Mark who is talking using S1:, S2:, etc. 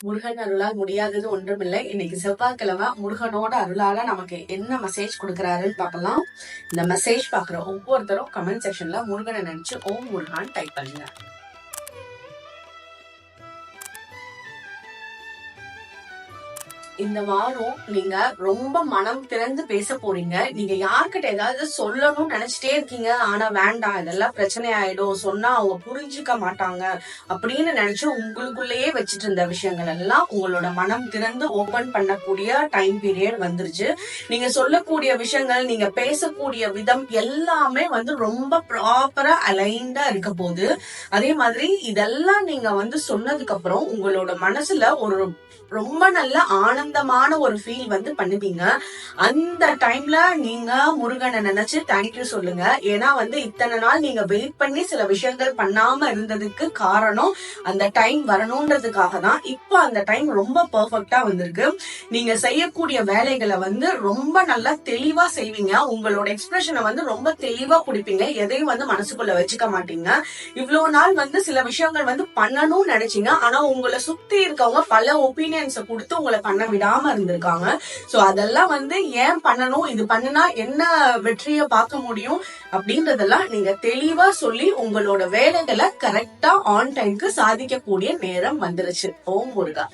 S1: முருகன் அருளால் முடியாதது ஒன்றுமில்லை. இன்னைக்கு செவ்வாய்க்கிழமை முருகனோட அருளால நமக்கு என்ன மெசேஜ் கொடுக்கறாருன்னு பார்க்கலாம். இந்த மெசேஜ் பாக்குற ஒவ்வொருத்தரும் கமெண்ட் செக்ஷன்ல முருகனை நினைச்சு ஓம் முருகான் டைப் பண்ணுங்க. இந்த வாரம் நீங்க ரொம்ப மனம் திறந்து பேச போறீங்க. நீங்க யார்கிட்ட ஏதாவது சொல்லணும்னு நினைச்சிட்டே இருக்கீங்க, ஆனா வேண்டாம், இதெல்லாம் பிரச்சனை ஆயிடும், சொன்னா அவங்க புரிஞ்சுக்க மாட்டாங்க அப்படின்னு நினைச்சு உங்களுக்குள்ளேயே வச்சுட்டு இருந்த விஷயங்கள் எல்லாம் உங்களோட மனம் திறந்து ஓபன் பண்ணக்கூடிய டைம் பீரியட் வந்துருச்சு. நீங்க சொல்லக்கூடிய விஷயங்கள், நீங்க பேசக்கூடிய விதம் எல்லாமே ரொம்ப ப்ராப்பரா அலைன்டா இருக்க போகுது. அதே மாதிரி இதெல்லாம் நீங்க சொன்னதுக்கு அப்புறம் உங்களோட மனசுல ஒரு ரொம்ப நல்ல ஆனந்தமான ஒரு ஃபீல் பண்ணுவீங்க. அந்த டைம்ல நீங்க முருகனை நினைச்சு தேங்க்யூ சொல்லுங்க. ஏன்னா இத்தனை நாள் நீங்க வெயிட் பண்ணி சில விஷயங்கள் பண்ணாம இருந்ததுக்கு காரணம் அந்த டைம் வரணும்ன்றதுக்காக தான். இப்போ அந்த டைம் ரொம்ப பெர்ஃபெக்டா வந்திருக்கு. நீங்க செய்யக்கூடிய வேலைகளை ரொம்ப நல்லா தெளிவா செய்வீங்க. உங்களோட எக்ஸ்பிரஷனை ரொம்ப தெளிவா குடிப்பீங்க. எதையும் மனசுக்குள்ள வச்சுக்க மாட்டீங்க. இவ்வளவு நாள் சில விஷயங்கள் பண்ணணும்னு நினைச்சீங்க, ஆனா உங்களை சுத்தி இருக்கவங்க பல ஒப்பீனியன் கொடுத்து உங்களை பண்ண விடாம இருந்திருக்காங்க. சோ அதெல்லாம் ஏன் பண்ணணும், இது பண்ணுனா என்ன வெற்றியை பார்க்க முடியும் அப்படின்றதெல்லாம் நீங்க தெளிவா சொல்லி உங்களோட வேலைகளை கரெக்டா ஆன் டைம்க்கு சாதிக்கக்கூடிய நேரம் வந்துருச்சு. ஓம் முருகா.